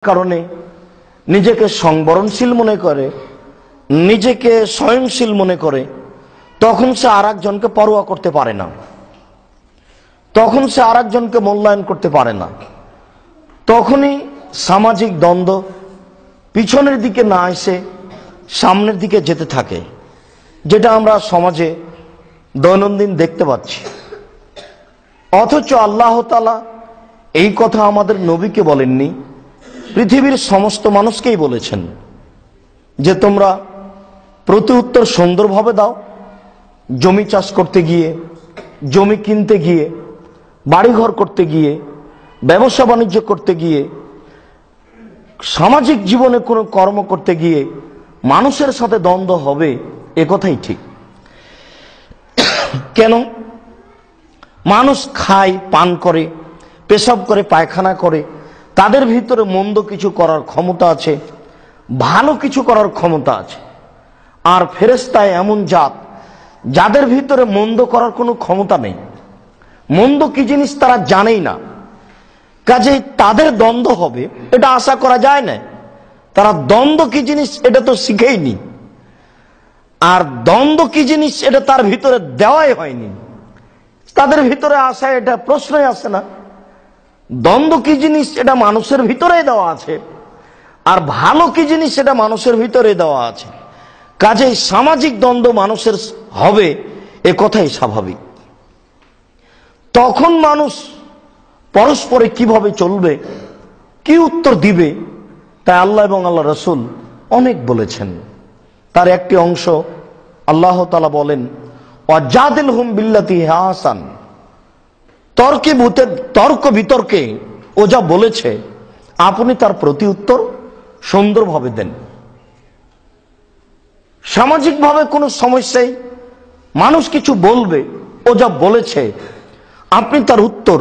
কারণে নিজেকে সংবরণশীল মনে করে, নিজেকে স্বয়ংশীল মনে করে, তখন সে আর একজনকে পরোয়া করতে পারে না, তখন সে আর একজনকে মূল্যায়ন করতে পারে না। তখনই সামাজিক দ্বন্দ্ব পিছনের দিকে না এসে সামনের দিকে যেতে থাকে, যেটা আমরা সমাজে দৈনন্দিন দেখতে পাচ্ছি। অথচ আল্লাহ তাআলা এই কথা আমাদের নবীকে বলেননি, পৃথিবীর সমস্ত মানুষকেই বলেছেন যে তোমরা প্রতি উত্তর সুন্দরভাবে দাও। জমি চাষ করতে গিয়ে, জমি কিনতে গিয়ে, বাড়িঘর করতে গিয়ে, ব্যবসা বাণিজ্য করতে গিয়ে, সামাজিক জীবনে কোনো কর্ম করতে গিয়ে মানুষের সাথে দ্বন্দ্ব হবে, এ কথাই ঠিক। কেন? মানুষ খায়, পান করে, পেশাব করে, পায়খানা করে, তাদের ভিতরে মন্দ কিছু করার ক্ষমতা আছে, ভালো কিছু করার ক্ষমতা আছে। আর ফেরেশতায় এমন জাত যাদের ভিতরে মন্দ করার কোনো ক্ষমতা নেই, মন্দ কি জিনিস তারা জানেই না, কাজেই তাদের দ্বন্দ্ব হবে এটা আশা করা যায় না। তারা দ্বন্দ্ব কি জিনিস এটা তো শিখেইনি, আর দ্বন্দ্ব কি জিনিস এটা তার ভিতরে দেওয়াই হয়নি, তাদের ভিতরে আসা এটা প্রশ্নই আসে না। দ্বন্দ্ব কি জিনিস এটা মানুষের ভিতরেই দেওয়া আছে, আর ভালো কি জিনিস এটা মানুষের ভিতরে দেওয়া আছে। কাজেই সামাজিক দ্বন্দ্ব মানুষের হবে, এ কথাই স্বাভাবিক। তখন মানুষ পরস্পরে কিভাবে চলবে, কি উত্তর দিবে, তাই আল্লাহ এবং আল্লাহ রাসূল অনেক বলেছেন। তার একটি অংশ আল্লাহ তাআলা বলেন, ওয়াজাদিলহুম বিল্লাতি হিয়া আহসান, তর্ক বিতর্কে ও যা বলেছে আপনি তার প্রতি উত্তর সুন্দরভাবে দেন। সামাজিকভাবে কোনো সমস্যায় মানুষ কিছু বলবে, ও যা বলেছে আপনি তার উত্তর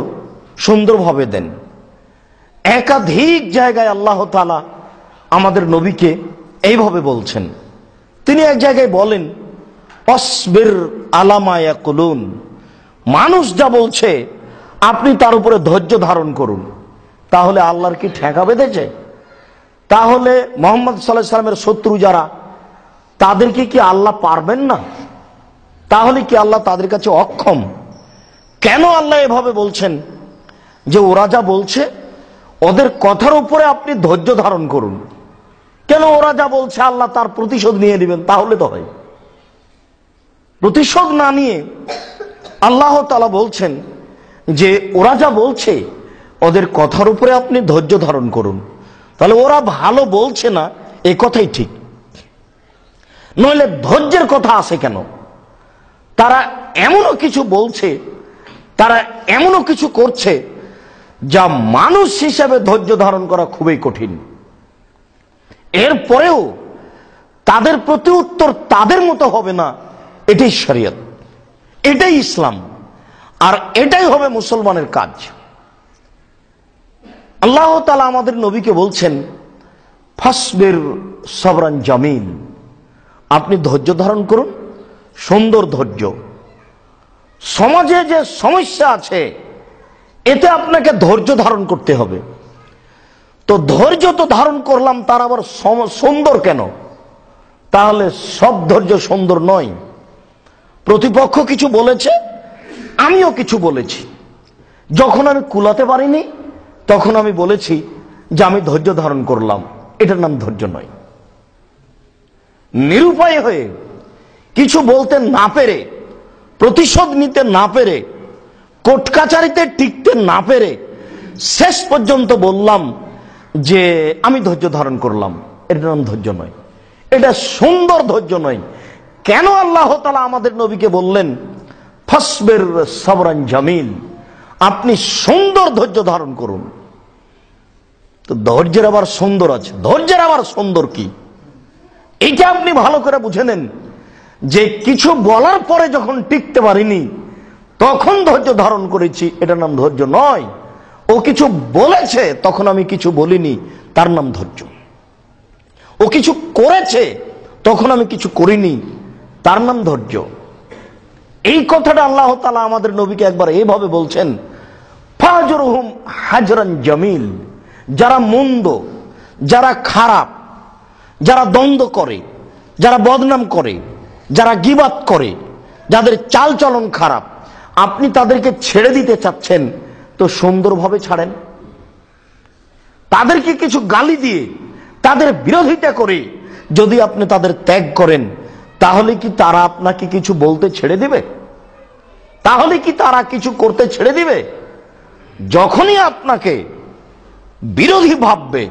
সুন্দরভাবে দেন। একাধিক জায়গায় আল্লাহ তাআলা আমাদের নবীকে এইভাবে বলছেন। তিনি এক জায়গায় বলেন, অসবির আলা মা ইয়াকুলুন, মানুষ যা বলছে আপনি তার উপরে ধৈর্য ধারণ করুন। তাহলে আল্লাহর কি ঠেকা বেঁধেছে? তাহলে মুহাম্মদ সাল্লাল্লাহু আলাইহি সাল্লামের শত্রু যারা, তাদেরকে কি আল্লাহ পারবেন না? তাহলে কি আল্লাহ তাদের কাছে অক্ষম? কেন আল্লাহ এভাবে বলছেন যে ওরা যা বলছে ওদের কথার উপরে আপনি ধৈর্য ধারণ করুন? কেন ওরা যা বলছে আল্লাহ তার প্রতিশোধ নিয়ে নেবেন? তাহলে তো হয়। প্রতিশোধ না নিয়ে আল্লাহ তাআলা বলছেন যে ওরা যা বলছে ওদের কথার উপরে আপনি ধৈর্য ধারণ করুন। তাহলে ওরা ভালো বলছে না, এ কথাই ঠিক। নইলে ধৈর্যের কথা আসে কেন? তারা এমনও কিছু বলছে, তারা এমনও কিছু করছে যা মানুষ হিসাবে ধৈর্য ধারণ করা খুবই কঠিন। এরপরেও তাদের প্রতি উত্তর তাদের মতো হবে না, এটাই শরীয়ত, এটাই ইসলাম, আর এটাই হবে মুসলমানের কাজ। আল্লাহ তাআলা আমাদের নবীকে বলছেন, ফাসবির সাবরান জামিল, আপনি ধৈর্য ধারণ করুন, সুন্দর ধৈর্য। সমাজে যে সমস্যা আছে এতে আপনাকে ধৈর্য ধারণ করতে হবে। তো ধৈর্য তো ধারণ করলাম, তার আবার সুন্দর কেন? তাহলে সব ধৈর্য সুন্দর নয়। প্রতিপক্ষ কিছু বলেছে, আমিও কিছু বলেছি, যখন আমি কুলাতে পারিনি তখন আমি বলেছি যে আমি ধৈর্য ধারণ করলাম, এটার নাম ধৈর্য নয়। নিরুপায় হয়ে, কিছু বলতে না পেরে, প্রতিশোধ নিতে না পেরে, কোর্ট কাচারিতে টিকতে না পেরে শেষ পর্যন্ত বললাম যে আমি ধৈর্য ধারণ করলাম, এটার নাম ধৈর্য নয়, এটা সুন্দর ধৈর্য নয়। কেন আল্লাহ তাআলা আমাদের নবীকে বললেন ফাসবির সাবরান জামিল, আপনি সুন্দর ধৈর্য ধারণ করুন? তো ধৈর্যের আবার সুন্দর আছে, ধৈর্যের আবার সুন্দর কি, এইটা আপনি ভালো করে বুঝে নেন। যে কিছু বলার পরে যখন টিকতে পারিনি তখন ধৈর্য ধারণ করেছি, এটার নাম ধৈর্য নয়। ও কিছু বলেছে তখন আমি কিছু বলিনি, তার নাম ধৈর্য। ও কিছু করেছে তখন আমি কিছু করিনি, তার নাম ধৈর্য। এই কথাটা আল্লাহ তাআলা আমাদের নবীকে একবার এইভাবে বলছেন, ফাহজুরহুম হাজরান জামিল, যারা মন্দ, যারা খারাপ, যারা দ্বন্দ্ব করে, যারা বদনাম করে, যারা গীবাত করে, যাদের চালচলন খারাপ, আপনি তাদেরকে ছেড়ে দিতে চাচ্ছেন, তো সুন্দরভাবে ছাড়েন। তাদেরকে কিছু গালি দিয়ে, তাদের বিরোধিতা করে যদি আপনি তাদের ত্যাগ করেন, তাহলে কি তারা আপনাকে কিছু বলতে ছেড়ে দিবে? তাহলে কি তারা কিছু করতে ছেড়ে দিবে? যখনই আপনাকে বিরোধী ভাববে,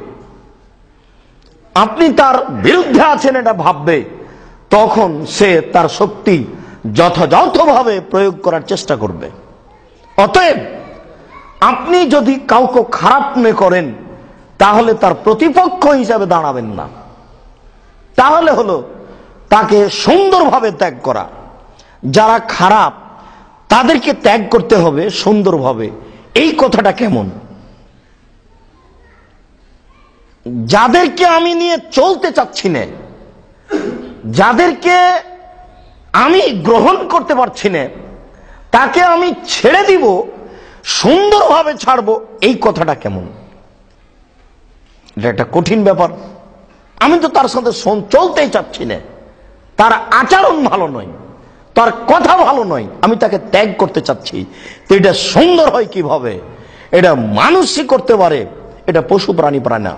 আপনি তার বিরুদ্ধে আছেন এটা ভাববে, তখন সে তার শক্তি যথাযথভাবে প্রয়োগ করার চেষ্টা করবে। অতএব আপনি যদি কাউকে খারাপ মনে করেন, তাহলে তার প্রতিপক্ষ হিসাবে দাঁড়াবেন না। তাহলে হলো তাকে সুন্দরভাবে ত্যাগ করা। যারা খারাপ তাদেরকে ত্যাগ করতে হবে সুন্দরভাবে। এই কথাটা কেমন? যাদেরকে আমি নিয়ে চলতে চাচ্ছি না, যাদেরকে আমি গ্রহণ করতে পারছি না, তাকে আমি ছেড়ে দিব, সুন্দরভাবে ছাড়বো, এই কথাটা কেমন? এটা একটা কঠিন ব্যাপার। আমি তো তার সাথে চলতেই চাচ্ছি না, তার আচরণ ভালো নয়, তার কথা ভালো নয়, আমি তাকে ত্যাগ করতে চাচ্ছি। তো এটা সুন্দর হয় কিভাবে? এটা মানুষই করতে পারে, এটা পশু প্রাণী পারে না।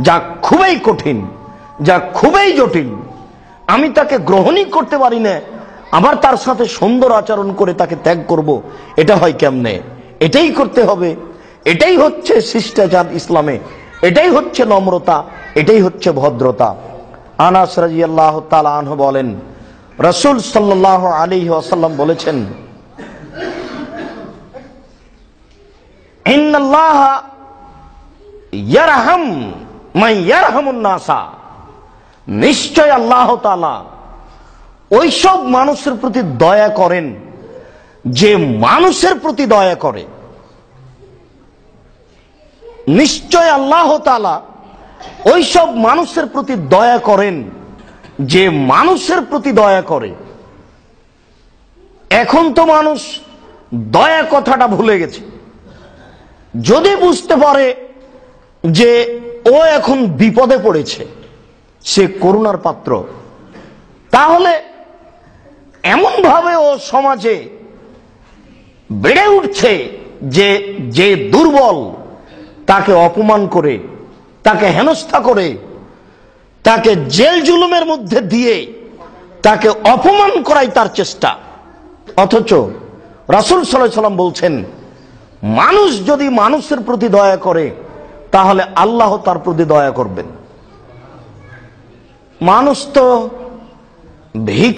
যা খুবই কঠিন, যা খুবই জটিল। আমি তাকে গ্রহণই করতে পারি না, আবার তার সাথে সুন্দর আচরণ করে তাকে ত্যাগ করব, এটা হয় কেমনে? এটাই করতে হবে। এটাই হচ্ছে শিষ্টাচার ইসলামে, এটাই হচ্ছে নম্রতা, এটাই হচ্ছে ভদ্রতা। আনাস রাদিয়াল্লাহু তাআলা আনহু বলেন, রাসূল সাল্লাল্লাহু আলাইহি ওয়াসাল্লাম বলেছেন, ইন্নাল্লাহা ইয়ারহাম মান ইয়ারহামুন নাসা, নিশ্চয় আল্লাহ তাআলা ওইসব মানুষের প্রতি দয়া করেন যে মানুষের প্রতি দয়া করে। নিশ্চয় আল্লাহ তাআলা ওইসব মানুষের প্রতি দয়া করেন যে মানুষের প্রতি দয়া করে। এখন তো মানুষ দয়া কথাটা ভুলে গেছে। যদি বুঝতে পারে যে ও এখন বিপদে পড়েছে, সে করুণার পাত্র, তাহলে এমন ভাবে ও সমাজে বেড়ে উঠছে যে যে দুর্বল তাকে অপমান করে, তাকে হেনস্থা করে, তাকে জেল জুলুমের মধ্যে দিয়ে তাকে অপমান করাই তার চেষ্টা। অথচ রাসূল সাল্লাল্লাহু আলাইহি ওয়াসাল্লাম বলছেন, মানুষ যদি মানুষের প্রতি দয়া করে, তাহলে আল্লাহ তার প্রতি দয়া করবেন। মানুষ তো ভিক